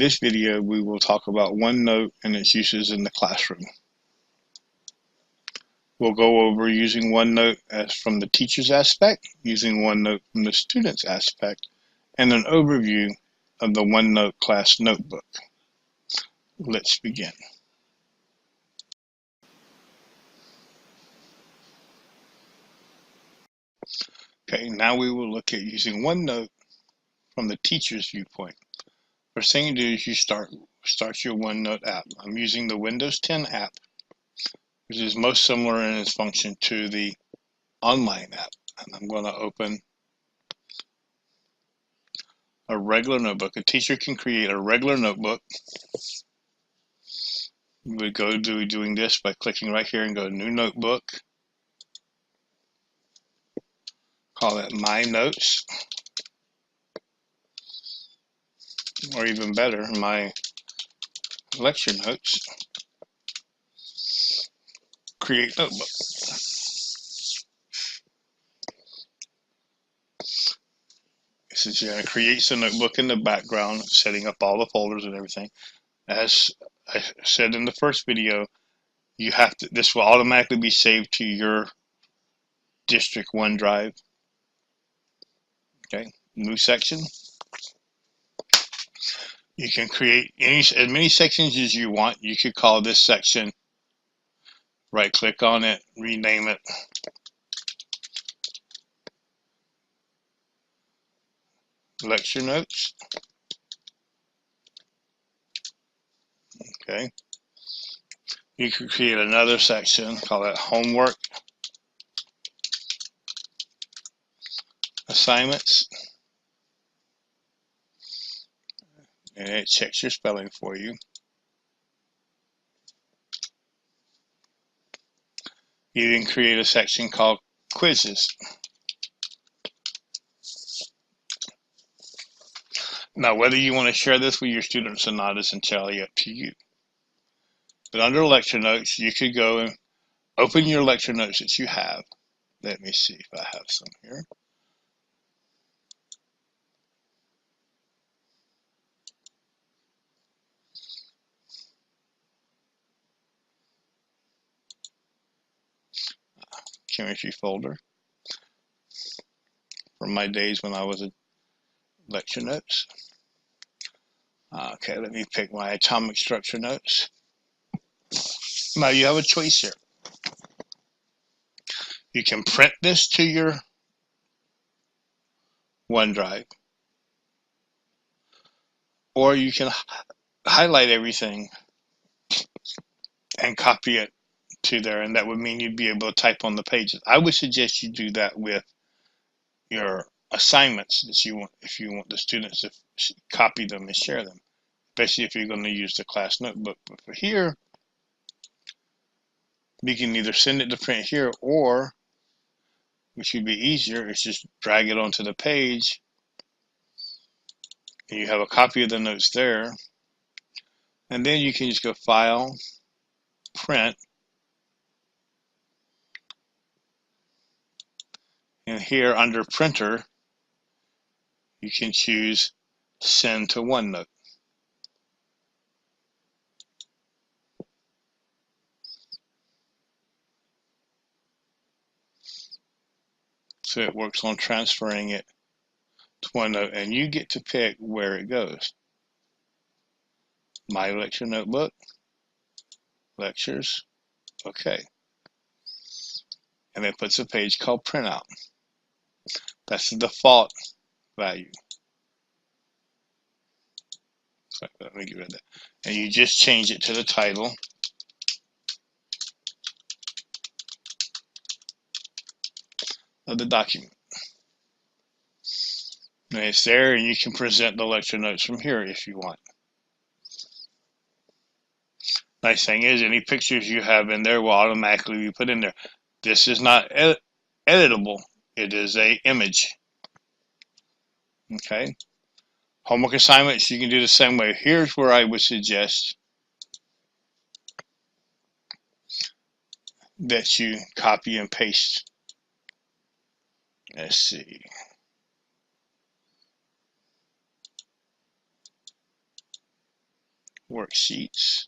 this video, we will talk about OneNote and its uses in the classroom. We'll go over using OneNote as from the teacher's aspect, using OneNote from the student's aspect, and an overview of the OneNote Class Notebook. Let's begin. Okay, now we will look at using OneNote from the teacher's viewpoint. First thing you do is you start your OneNote app. I'm using the Windows 10 app, which is most similar in its function to the online app. And I'm going to open a regular notebook. A teacher can create a regular notebook. We would go doing this by clicking right here and go New Notebook. Call it My Notes, or even better, My Lecture Notes. Create Notebook. This is going to create a notebook in the background, setting up all the folders and everything. As I said in the first video, this will automatically be saved to your district OneDrive. Okay, new section. You can create as many sections as you want. You could call this section, right click on it, rename it. Lecture Notes. Okay. You could create another section, call it Homework, Assignments, and it checks your spelling for you. You can create a section called Quizzes. Now, whether you want to share this with your students or not is entirely up to you. But under Lecture Notes, you could go and open your lecture notes that you have. Let me see if I have some here. Chemistry folder from my days when I was in lecture notes. Okay, let me pick my atomic structure notes. Now you have a choice here. You can print this to your OneDrive, or you can highlight everything and copy it to there, and that would mean you'd be able to type on the pages. I would suggest you do that with your assignments that you want, if you want the students to copy them and share them, especially if you're going to use the class notebook. But for here, we can either send it to print here, or, which would be easier, is just drag it onto the page, and you have a copy of the notes there, and then you can just go File, Print, and here under Printer, you can choose Send to OneNote. So it works on transferring it to OneNote, and you get to pick where it goes. My Lecture Notebook, Lectures, okay. And it puts a page called Printout. That's the default value. So let me get rid of that. And you just change it to the title. Of the document. And it's there, and you can present the lecture notes from here if you want. Nice thing is, any pictures you have in there will automatically be put in there. This is not editable. It is an image. Okay. Homework assignments, you can do the same way. Here's where I would suggest that you copy and paste. Let's see. worksheets.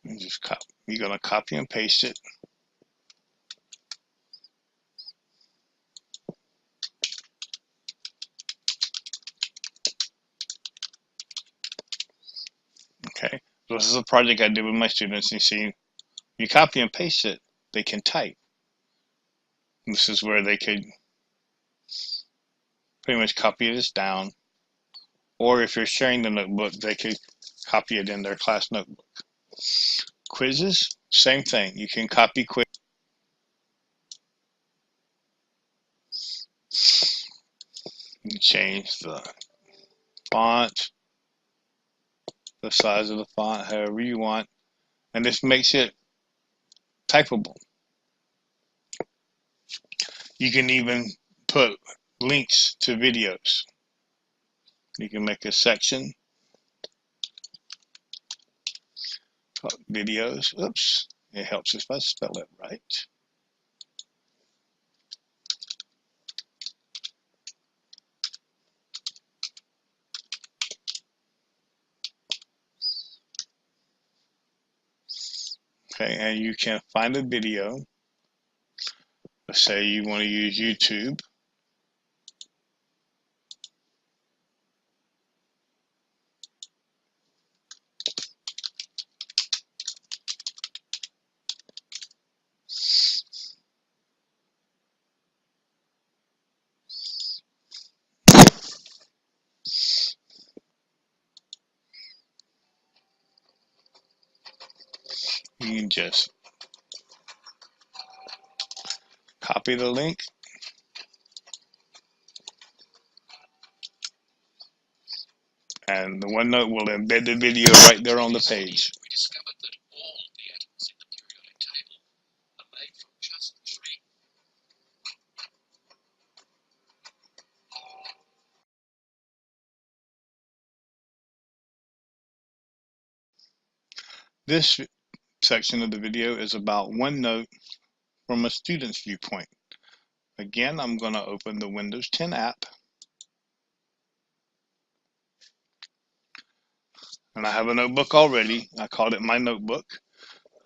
And just you're going to copy and paste it. Okay, this is a project I did with my students. You see, you copy and paste it, they can type. This is where they could pretty much copy this down, or if you're sharing the notebook, they could copy it in their class notebook. Quizzes, same thing. You can copy quiz. You can change the font, the size of the font, however you want, and this makes it typable. You can even put links to videos. You can make a section called videos. Oops, it helps if I spell it right. Okay, and you can find a video. Let's say you want to use YouTube. You can just copy the link and the OneNote will embed the video right there on the page. We discovered that all the atoms in the periodic table are made from just three. This section of the video is about OneNote from a student's viewpoint. Again, I'm going to open the Windows 10 app. And I have a notebook already. I called it my notebook.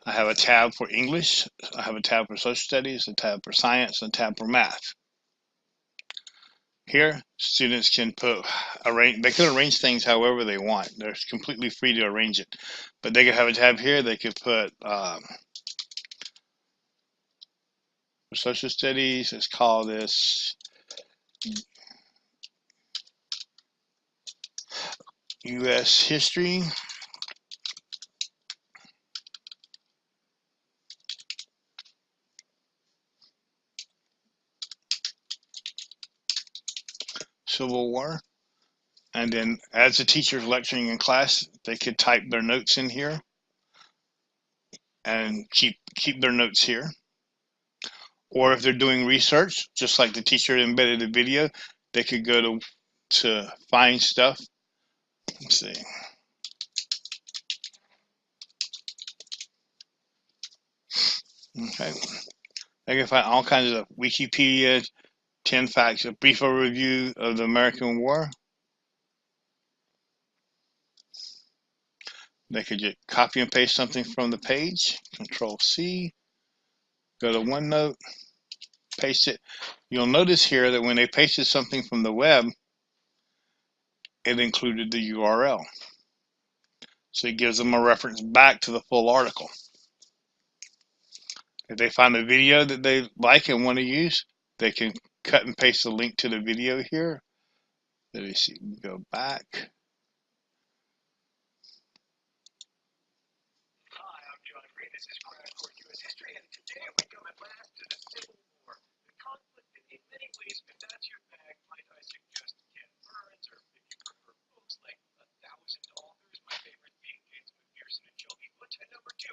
I have a tab for English. I have a tab for social studies, a tab for science, and a tab for math. Here, students can they can arrange things however they want. They're completely free to arrange it. But they could have a tab here. They could put for social studies, let's call this U.S. history. Civil War. And then as the teacher's lecturing in class, they could type their notes in here and keep their notes here. Or if they're doing research, just like the teacher embedded a video, they could go to find stuff. Let's see. Okay. They can find all kinds of Wikipedia, 10 facts, a brief overview of the American War. They could just copy and paste something from the page, Control C, go to OneNote, paste it. You'll notice here that when they pasted something from the web, it included the URL. So it gives them a reference back to the full article. If they find a video that they like and want to use, they can cut and paste the link to the video here. Let me see, go back. Hi, I'm John Green. This is Crash Course U.S. History, and today we come at last to the Civil War. The conflict that in many ways, if that's your bag, might I suggest Ken Burns, or if you prefer books like 1,000 Authors, my favorite being James McPherson and Shelby Butch, and number 2.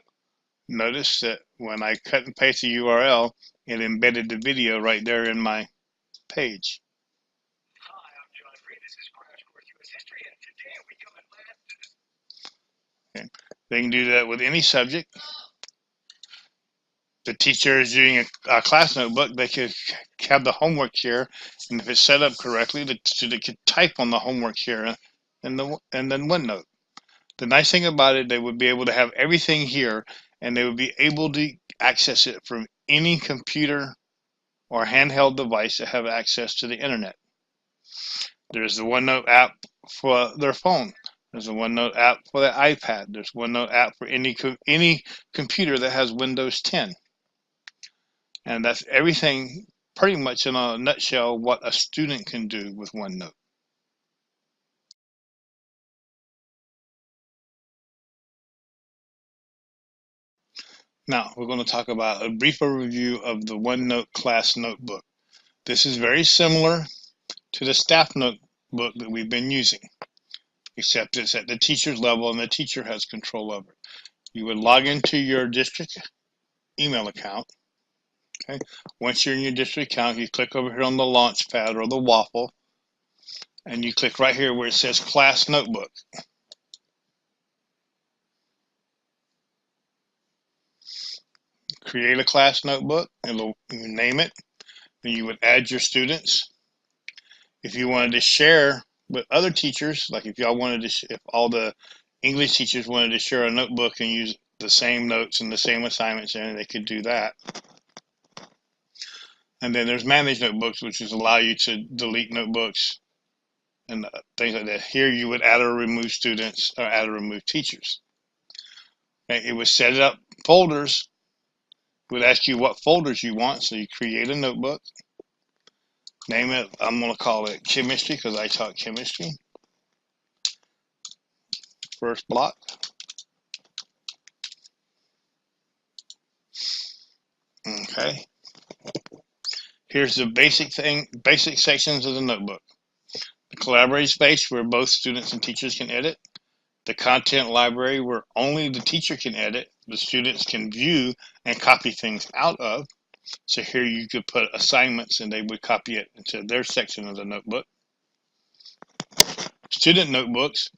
Notice that when I cut and paste the URL, it embedded the video right there in my page. Hi, I'm John Green. This is Crash Course U.S. History, and today we come at last to the They can do that with any subject. The teacher is doing a class notebook, they could have the homework here, and if it's set up correctly, the student could type on the homework here and then OneNote. The nice thing about it, they would be able to have everything here, and they would be able to access it from any computer or handheld device that have access to the internet. There's the OneNote app for their phone. There's a OneNote app for the iPad. There's OneNote app for any computer that has Windows 10. And that's everything, pretty much in a nutshell, what a student can do with OneNote. Now, we're going to talk about a brief overview of the OneNote Class Notebook. This is very similar to the staff notebook that we've been using, except it's at the teacher's level and the teacher has control over it. You would log into your district email account. Okay. Once you're in your district account, you click over here on the launch pad or the waffle, and you click right here where it says Class Notebook. Create a class notebook, and you name it, and you would add your students. If you wanted to share with other teachers, like if y'all wanted to, if all the English teachers wanted to share a notebook and use the same notes and the same assignments in it, they could do that. And then there's manage notebooks, which is allow you to delete notebooks and things like that. Here you would add or remove students or add or remove teachers. Okay, it would set it up folders. It would ask you what folders you want, so you create a notebook. Name it, I'm going to call it chemistry because I taught chemistry. First block. Okay. Here's the basic sections of the notebook. The collaborative space where both students and teachers can edit. The content library where only the teacher can edit, the students can view and copy things out of. So here you could put assignments and they would copy it into their section of the notebook. Student notebooks.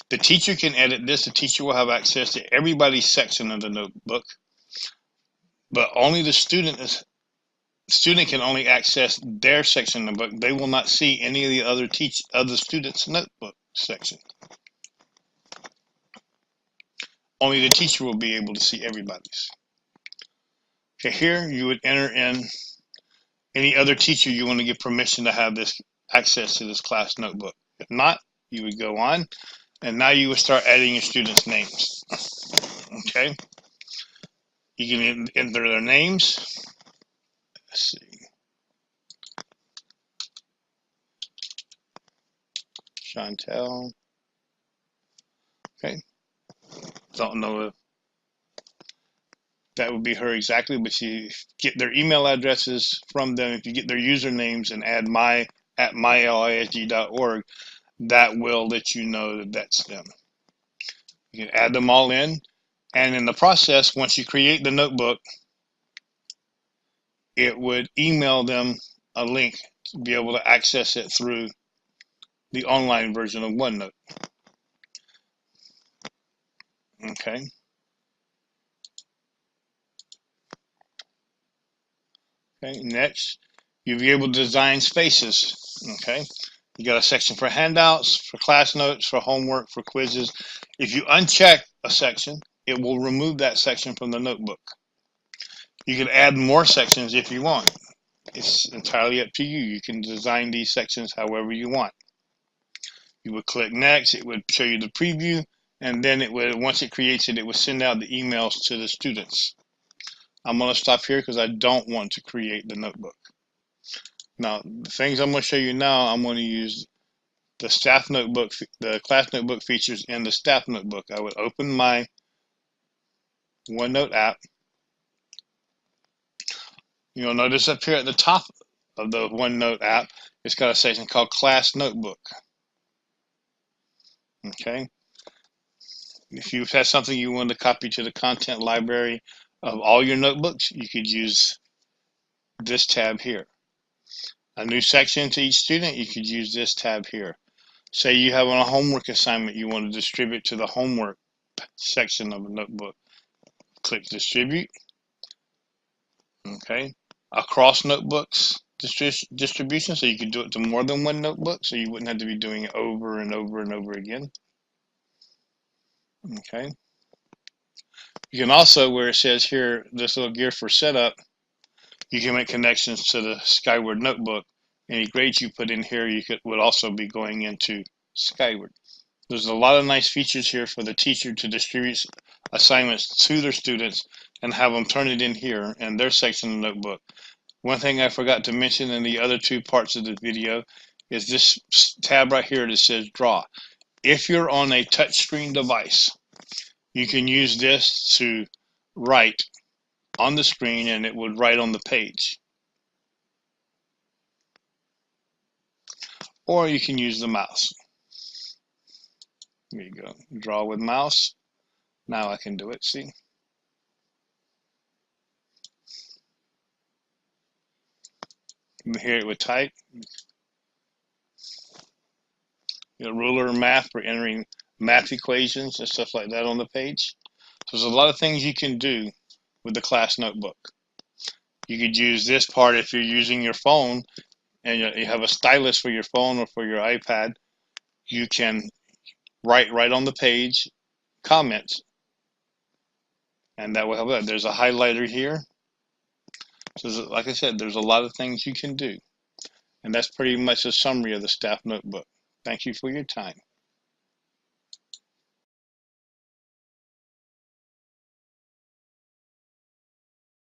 The teacher can edit this. The teacher will have access to everybody's section of the notebook, but only the student can only access their section of the book. They will not see any of the other students' notebook section. Only the teacher will be able to see everybody's. Okay, here you would enter in any other teacher you want to give permission to have this access to this class notebook. If not, you would go on, and now you would start adding your students' names. Okay, you can enter their names. Let's see, Chantel. Okay, don't know if that would be her exactly, but you get their email addresses from them. If you get their usernames and add at mylisd.org, that will let you know that that's them. You can add them all in, and in the process, once you create the notebook, it would email them a link to be able to access it through the online version of OneNote. Okay. Okay. Next, you'll be able to design spaces. Okay. You got a section for handouts, for class notes, for homework, for quizzes. If you uncheck a section, it will remove that section from the notebook. You can add more sections if you want. It's entirely up to you. You can design these sections however you want. You would click next, it would show you the preview, and then it would, once it creates it, it would send out the emails to the students. I'm going to stop here because I don't want to create the notebook. Now, the things I'm going to show you now, I'm going to use the staff notebook, the class notebook features in the staff notebook. I would open my OneNote app. You'll notice up here at the top of the OneNote app, it's got a section called Class Notebook. Okay. If you've had something you want to copy to the content library of all your notebooks, you could use this tab here. A new section to each student, you could use this tab here. Say you have a homework assignment you want to distribute to the homework section of a notebook. Click Distribute. Okay. Across notebooks distribution, so you could do it to more than one notebook, so you wouldn't have to be doing it over and over and over again. Okay. You can also, where it says here, this little gear for setup, you can make connections to the Skyward notebook. Any grades you put in here, would also be going into Skyward. There's a lot of nice features here for the teacher to distribute assignments to their students and have them turn it in here in their section of the notebook. One thing I forgot to mention in the other two parts of the video is this tab right here that says Draw. If you're on a touchscreen device, you can use this to write on the screen and it would write on the page. Or you can use the mouse. There you go. Draw with mouse. Now I can do it, see? Here it would type. Ruler math for entering math equations and stuff like that on the page. So there's a lot of things you can do with the class notebook. You could use this part if you're using your phone and you have a stylus for your phone or for your iPad. You can write right on the page comments, and that will help out. There's a highlighter here. So like I said, there's a lot of things you can do. And that's pretty much a summary of the staff notebook. Thank you for your time.